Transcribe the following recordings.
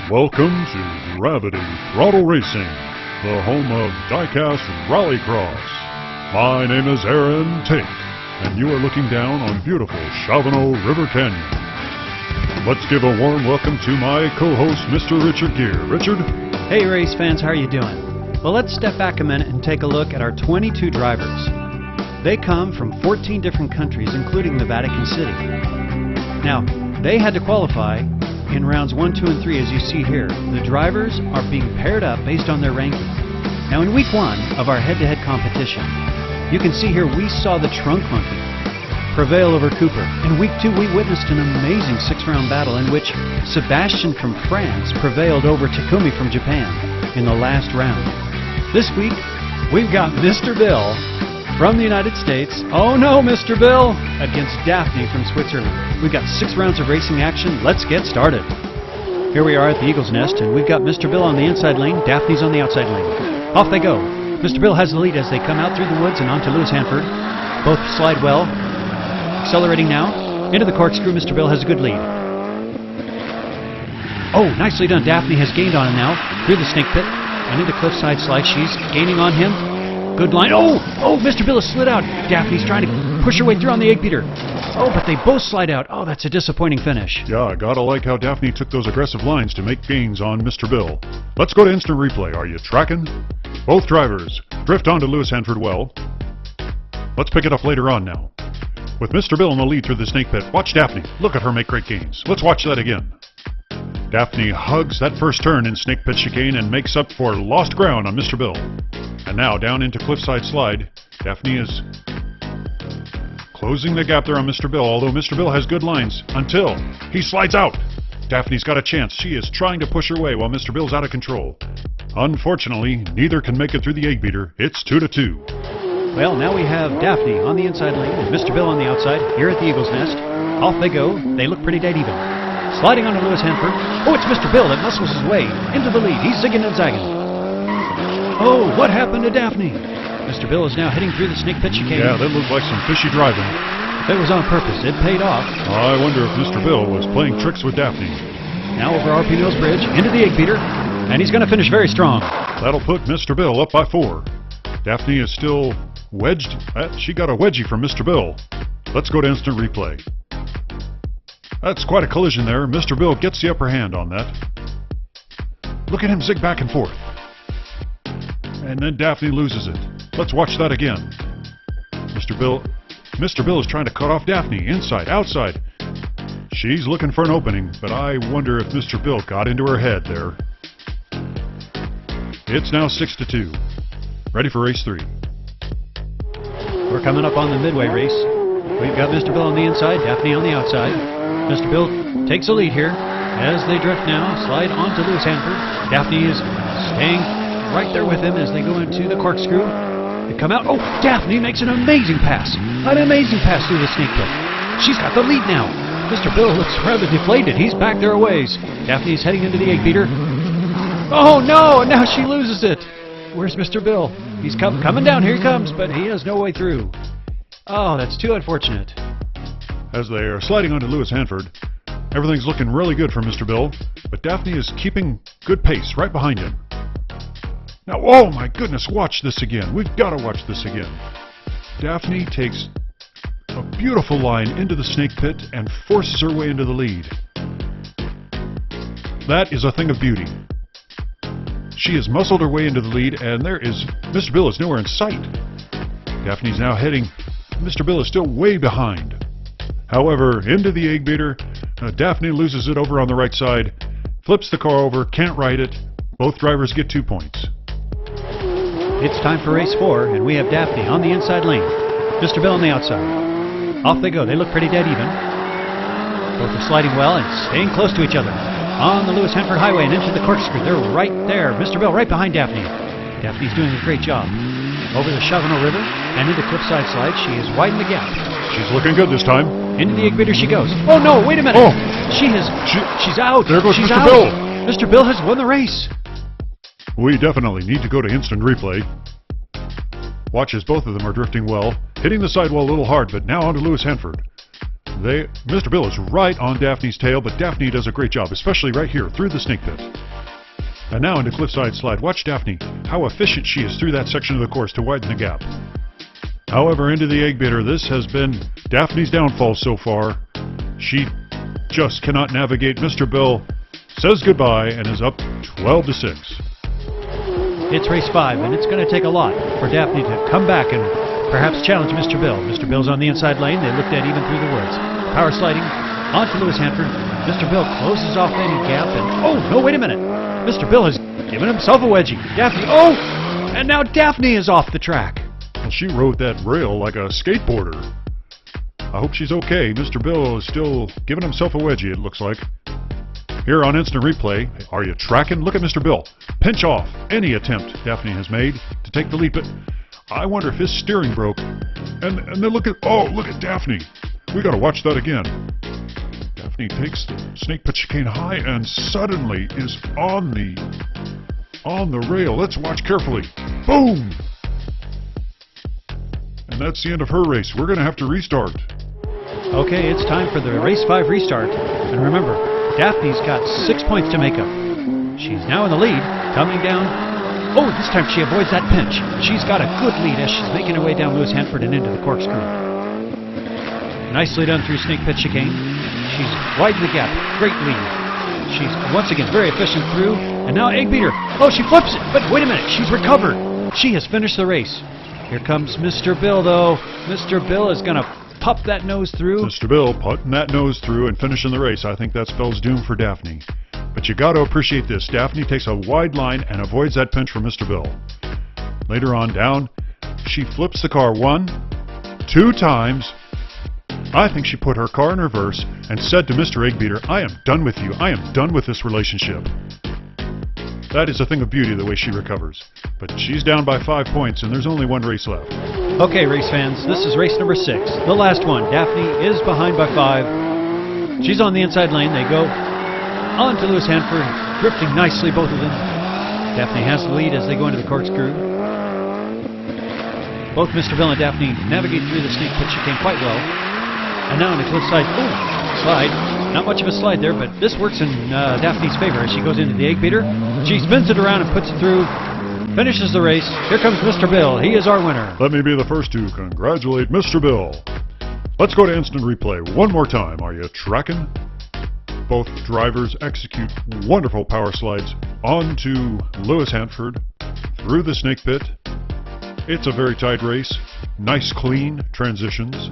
Welcome to Gravity Throttle Racing, the home of Diecast Rallycross. My name is Aaron Tate, and you are looking down on beautiful Shavano River Canyon. Let's give a warm welcome to my co-host, Mr. Richard Gere. Richard? Hey race fans, how are you doing? Well, let's step back a minute and take a look at our 22 drivers. They come from 14 different countries, including the Vatican City. Now, they had to qualify in rounds 1, 2, and 3, as you see here. The drivers are being paired up based on their ranking. Now, in week 1 of our head-to-head competition, you can see here we saw the Trunk Monkey prevail over Cooper. In week 2, we witnessed an amazing 6-round battle in which Sebastian from France prevailed over Takumi from Japan in the last round. This week, we've got Mr. Bill from the United States. Oh no, Mr. Bill! Against Daphne from Switzerland. We've got 6 rounds of racing action. Let's get started. Here we are at the Eagle's Nest, and we've got Mr. Bill on the inside lane, Daphne's on the outside lane. Off they go. Mr. Bill has the lead as they come out through the woods and onto Lewis Hanford. Both slide well. Accelerating now. Into the corkscrew, Mr. Bill has a good lead. Oh, nicely done. Daphne has gained on him now through the snake pit and into cliffside slide. She's gaining on him. Good line. Oh, Mr. Bill has slid out. Daphne's trying to push her way through on the 8-beater. Oh, but they both slide out. Oh, that's a disappointing finish. Yeah, gotta like how Daphne took those aggressive lines to make gains on Mr. Bill. Let's go to instant replay. Are you tracking? Both drivers drift onto Lewis Hanford well. Let's pick it up later on now. With Mr. Bill in the lead through the snake pit, watch Daphne. Look at her make great gains. Let's watch that again. Daphne hugs that first turn in snake pit chicane and makes up for lost ground on Mr. Bill. And now down into cliffside slide, Daphne is closing the gap there on Mr. Bill, although Mr. Bill has good lines until he slides out. Daphne's got a chance. She is trying to push her way while Mr. Bill's out of control. Unfortunately, neither can make it through the 8-beater. It's 2-2. Well, now we have Daphne on the inside lane and Mr. Bill on the outside here at the Eagle's Nest. Off they go. They look pretty dead even. Sliding onto Lewis Hanford. Oh, it's Mr. Bill that muscles his way into the lead. He's zigging and zagging. Oh, what happened to Daphne? Mr. Bill is now heading through the snake pit chicane. Yeah, that looked like some fishy driving. That was on purpose. It paid off. I wonder if Mr. Bill was playing tricks with Daphne. Now over R.P. Mills Bridge, into the 8-beater, and he's going to finish very strong. That'll put Mr. Bill up by 4. Daphne is still wedged. She got a wedgie from Mr. Bill. Let's go to instant replay. That's quite a collision there. Mr. Bill gets the upper hand on that. Look at him zig back and forth. And then Daphne loses it. Let's watch that again. Mr. Bill is trying to cut off Daphne, inside, outside. She's looking for an opening, but I wonder if Mr. Bill got into her head there. It's now 6-2. Ready for race 3. We're coming up on the midway race. We've got Mr. Bill on the inside, Daphne on the outside. Mr. Bill takes a lead here as they drift now, slide onto Lewis Hanford. Daphne is staying right there with him as they go into the corkscrew. They come out. Oh, Daphne makes an amazing pass. An amazing pass through the snake pit. She's got the lead now. Mr. Bill looks rather deflated. He's back there a ways. Daphne's heading into the 8-beater. Oh no, now she loses it. Where's Mr. Bill? He's coming down. Here he comes, but he has no way through. Oh, that's too unfortunate. As they are sliding onto Lewis Hanford, everything's looking really good for Mr. Bill, but Daphne is keeping good pace right behind him. Now, oh my goodness, watch this again. We've got to watch this again. Daphne takes a beautiful line into the snake pit and forces her way into the lead. That is a thing of beauty. She has muscled her way into the lead, and Mr. Bill is nowhere in sight. Daphne's now heading. Mr. Bill is still way behind. However, into the 8-beater, Daphne loses it over on the right side, flips the car over, can't ride it. Both drivers get 2 points. It's time for race 4, and we have Daphne on the inside lane. Mr. Bill on the outside. Off they go. They look pretty dead even. Both are sliding well and staying close to each other. On the Lewis Hanford Highway and into the corkscrew. They're right there. Mr. Bill right behind Daphne. Daphne's doing a great job. Over the Shavano River and into cliffside slide. She has widened the gap. She's looking good this time. Into the 8-beater she goes. Oh no, wait a minute. Oh. She's out. There goes She's Mr. out. Bill. Mr. Bill has won the race. We definitely need to go to instant replay. Watch as both of them are drifting well, hitting the sidewall a little hard, but now onto Lewis Hanford. Mr. Bill is right on Daphne's tail, but Daphne does a great job, especially right here through the snake pit. And now into cliffside slide. Watch Daphne, how efficient she is through that section of the course to widen the gap. However, into the egg beater, this has been Daphne's downfall so far. She just cannot navigate. Mr. Bill says goodbye and is up 12-6. It's race 5, and it's going to take a lot for Daphne to come back and perhaps challenge Mr. Bill. Mr. Bill's on the inside lane. They looked at even through the woods. Power sliding onto Lewis Hanford. Mr. Bill closes off any gap, and oh, no, wait a minute. Mr. Bill has given himself a wedgie. Daphne, oh, and now Daphne is off the track. Well, she rode that rail like a skateboarder. I hope she's okay. Mr. Bill is still giving himself a wedgie, it looks like. Here on instant replay, are you tracking? Look at Mr. Bill pinch off any attempt Daphne has made to take the lead, but I wonder if his steering broke. And then look at Daphne. We got to watch that again. Daphne takes the snake pit chicane high and suddenly is on the rail. Let's watch carefully. Boom! And that's the end of her race. We're going to have to restart. Okay, it's time for the race 5 restart. And remember, Daphne's got 6 points to make up. She's now in the lead, coming down. Oh, this time she avoids that pinch. She's got a good lead as she's making her way down Lewis Hanford and into the corkscrew. Nicely done through snake pit chicane. She's widened the gap. Great lead. She's once again very efficient through. And now egg beater. Oh, she flips it. But wait a minute. She's recovered. She has finished the race. Here comes Mr. Bill, though. Mr. Bill is going to pop that nose through. Mr. Bill putting that nose through and finishing the race. I think that spells doom for Daphne. But you got to appreciate this. Daphne takes a wide line and avoids that pinch from Mr. Bill. Later on down, she flips the car 1, 2 times. I think she put her car in reverse and said to Mr. Eggbeater, I am done with you. I am done with this relationship. That is a thing of beauty, the way she recovers. But she's down by 5 points, and there's only one race left. Okay, race fans, this is race number 6. The last one. Daphne is behind by 5. She's on the inside lane. They go on to Lewis Hanford, drifting nicely, both of them. Daphne has the lead as they go into the corkscrew. Both Mr. Bill and Daphne navigate through the snake pit chicane quite well. And now in the cliffside, slide. Not much of a slide there, but this works in Daphne's favor as she goes into the egg beater. She spins it around and puts it through, finishes the race. Here comes Mr. Bill. He is our winner. Let me be the first to congratulate Mr. Bill. Let's go to instant replay one more time. Are you tracking? Both drivers execute wonderful power slides onto Lewis Hanford, through the snake pit. It's a very tight race. Nice, clean transitions.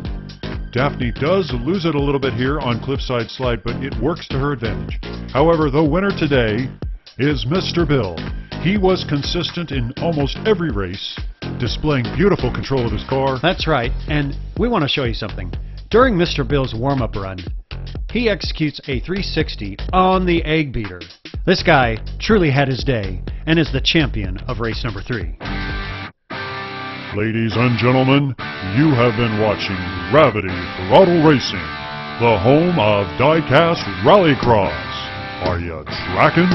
Daphne does lose it a little bit here on cliffside slide, but it works to her advantage. However, the winner today is Mr. Bill. He was consistent in almost every race, displaying beautiful control of his car. That's right, and we want to show you something. During Mr. Bill's warm-up run, he executes a 360 on the egg beater. This guy truly had his day and is the champion of race number 3. Ladies and gentlemen, you have been watching Gravity Throttle Racing, the home of Diecast Rallycross. Are you tracking?